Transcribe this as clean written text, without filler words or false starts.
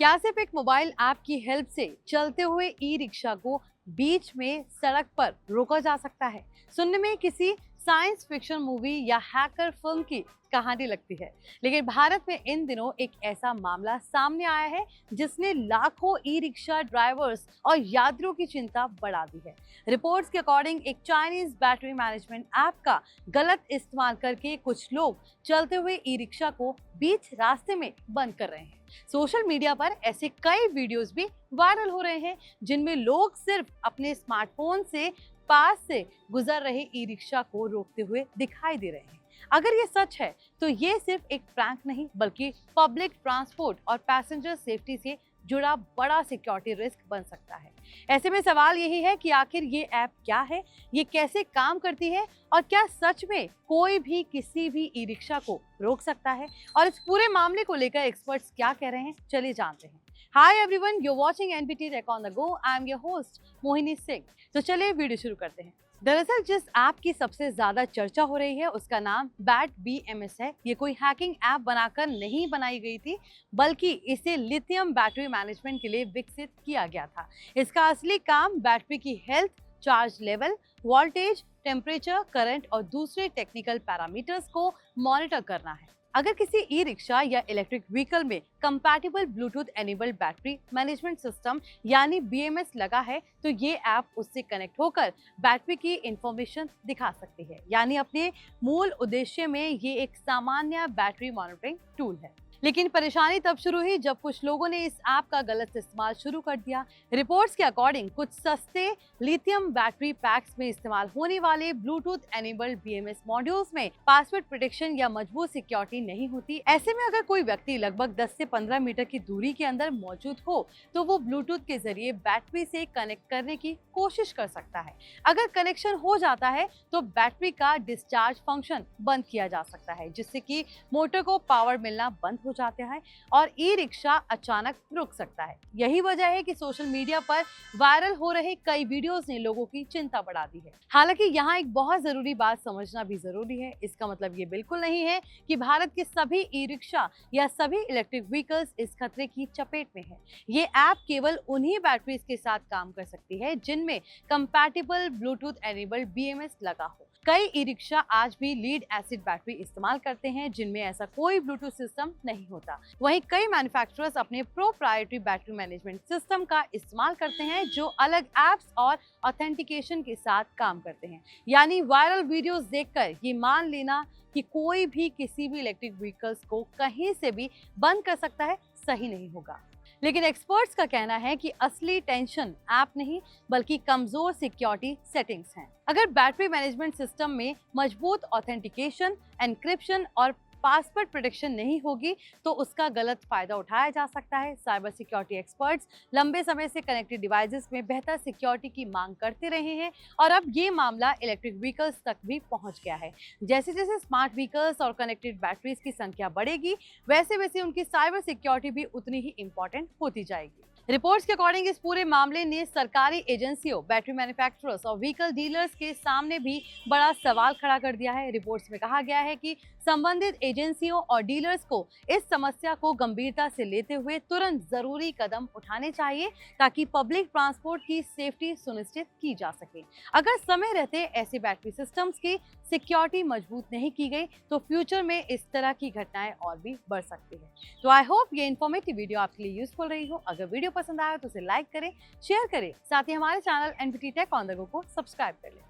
क्या सिर्फ एक मोबाइल ऐप की हेल्प से चलते हुए ई रिक्शा को बीच में सड़क पर रोका जा सकता है? सुनने में किसी साइंस फिक्शन मूवी या हैकर फिल्म की कहानी लगती है, लेकिन भारत में इन दिनों एक ऐसा मामला सामने आया है जिसने लाखों ई रिक्शा ड्राइवर्स और यात्रियों की चिंता बढ़ा दी है। रिपोर्ट्स के अकॉर्डिंग एक चाइनीज बैटरी मैनेजमेंट ऐप का गलत इस्तेमाल करके कुछ लोग चलते हुए ई रिक्शा को बीच रास्ते में बंद कर रहे हैं। सोशल मीडिया पर ऐसे कई वीडियोस भी वायरल हो रहे हैं जिनमें लोग सिर्फ अपने स्मार्टफोन से पास से गुजर रहे ई रिक्शा को रोकते हुए दिखाई दे रहे हैं। अगर ये सच है तो ये सिर्फ एक प्रैंक नहीं बल्कि पब्लिक ट्रांसपोर्ट और पैसेंजर सेफ्टी से जुड़ा बड़ा सिक्योरिटी रिस्क बन सकता है। ऐसे में सवाल यही है कि आखिर ये ऐप क्या है, ये कैसे काम करती है और क्या सच में कोई भी किसी भी ई रिक्शा को रोक सकता है, और इस पूरे मामले को लेकर एक्सपर्ट्स क्या कह रहे हैं, चलिए जानते हैं। Hi everyone, you watching NBT tech on the go. I am your host Mohini Singh. तो चलिए वीडियो शुरू करते हैं। दरअसल जिस ऐप की सबसे ज्यादा चर्चा हो रही है उसका नाम बैट BMS है। ये कोई हैकिंग ऐप बनाकर नहीं बनाई गई थी, बल्कि इसे लिथियम बैटरी मैनेजमेंट के लिए विकसित किया गया था। इसका असली काम बैटरी की health, charge level, voltage, temperature, current और दूसरे टेक्निकल पैरामीटर्स को मॉनिटर करना है। अगर किसी ई रिक्शा या इलेक्ट्रिक व्हीकल में compatible Bluetooth enabled battery management system यानी BMS लगा है तो ये ऐप उससे कनेक्ट होकर बैटरी की इंफॉर्मेशन दिखा सकती है। यानी अपने मूल उद्देश्य में ये एक सामान्य बैटरी मॉनिटरिंग टूल है। लेकिन परेशानी तब शुरू हुई जब कुछ लोगों ने इस ऐप का गलत इस्तेमाल शुरू कर दिया। रिपोर्ट्स के अकॉर्डिंग कुछ सस्ते लिथियम बैटरी पैक्स में इस्तेमाल होने वाले ब्लूटूथ एनेबल्ड BMS मॉड्यूल्स में पासवर्ड प्रोटेक्शन या मजबूत सिक्योरिटी नहीं होती। ऐसे में अगर कोई व्यक्ति लगभग 10 से 15 मीटर की दूरी के अंदर मौजूद हो तो वो ब्लूटूथ के जरिए बैटरी से कनेक्ट करने की कोशिश कर सकता है। अगर कनेक्शन हो जाता है तो बैटरी का डिस्चार्ज फंक्शन बंद किया जा सकता है, जिससे कि मोटर को पावर मिलना बंद हो जाता है और ई रिक्शा अचानक रुक सकता है। यही वजह है कि सोशल मीडिया पर वायरल हो रहे कई वीडियोस ने लोगों की चिंता बढ़ा दी है। हालांकि यहाँ एक बहुत जरूरी बात समझना भी जरूरी है। इसका मतलब ये बिल्कुल नहीं है कि भारत के सभी ई रिक्शा या सभी इलेक्ट्रिक व्हीकल्स इस खतरे की चपेट में है। ये ऐप केवल उन्हीं बैटरीज के साथ काम कर सकती है जिनमें कंपैटिबल ब्लूटूथ एनेबल्ड BMS लगा हो। कई ई रिक्शा आज भी लीड एसिड बैटरी इस्तेमाल करते हैं जिनमें ऐसा कोई ब्लूटूथ सिस्टम नहीं होता। वहीं कई मैन्युफैक्चरर्स अपने प्रोप्राइटरी बैटरी मैनेजमेंट सिस्टम का इस्तेमाल करते हैं जो अलग एप्स और ऑथेंटिकेशन के साथ काम करते हैं। यानी वायरल वीडियोस देखकर ये मान लेना कि कोई भी किसी भी इलेक्ट्रिक व्हीकल्स को कहीं से भी बंद कर सकता है, सही नहीं होगा। लेकिन एक्सपर्ट्स का कहना है कि असली टेंशन ऐप नहीं बल्कि कमजोर सिक्योरिटी सेटिंग्स हैं। अगर बैटरी मैनेजमेंट सिस्टम में मजबूत ऑथेंटिकेशन, एन्क्रिप्शन और पासवर्ड प्रोटेक्शन नहीं होगी तो उसका गलत फायदा उठाया जा सकता है। साइबर सिक्योरिटी एक्सपर्ट्स लंबे समय से कनेक्टेड डिवाइसेस में बेहतर सिक्योरिटी की मांग करते रहे हैं और अब ये मामला इलेक्ट्रिक व्हीकल्स तक भी पहुंच गया है। जैसे जैसे स्मार्ट व्हीकल्स और कनेक्टेड बैटरीज की संख्या बढ़ेगी वैसे वैसे उनकी साइबर सिक्योरिटी भी उतनी ही इंपॉर्टेंट होती जाएगी। रिपोर्ट्स के अकॉर्डिंग इस पूरे मामले ने सरकारी एजेंसियों, बैटरी मैन्युफैक्चरर्स और व्हीकल डीलर्स के सामने भी बड़ा सवाल खड़ा कर दिया है। रिपोर्ट्स में कहा गया है कि संबंधित एजेंसियों और डीलर्स को इस समस्या को गंभीरता से लेते हुए तुरंत जरूरी कदम उठाने चाहिए ताकि पब्लिक ट्रांसपोर्ट की सेफ्टी सुनिश्चित की जा सके। अगर समय रहते ऐसे बैटरी सिस्टम्स की सिक्योरिटी मजबूत नहीं की गई तो फ्यूचर में इस तरह की घटनाएं और भी बढ़ सकती है। तो आई होप ये इन्फॉर्मेटिव वीडियो आपके लिए यूजफुल रही हो। अगर वीडियो पसंद आया तो उसे लाइक करें, शेयर करें, साथ ही हमारे channel NBT tech on the go को सब्सक्राइब कर लें।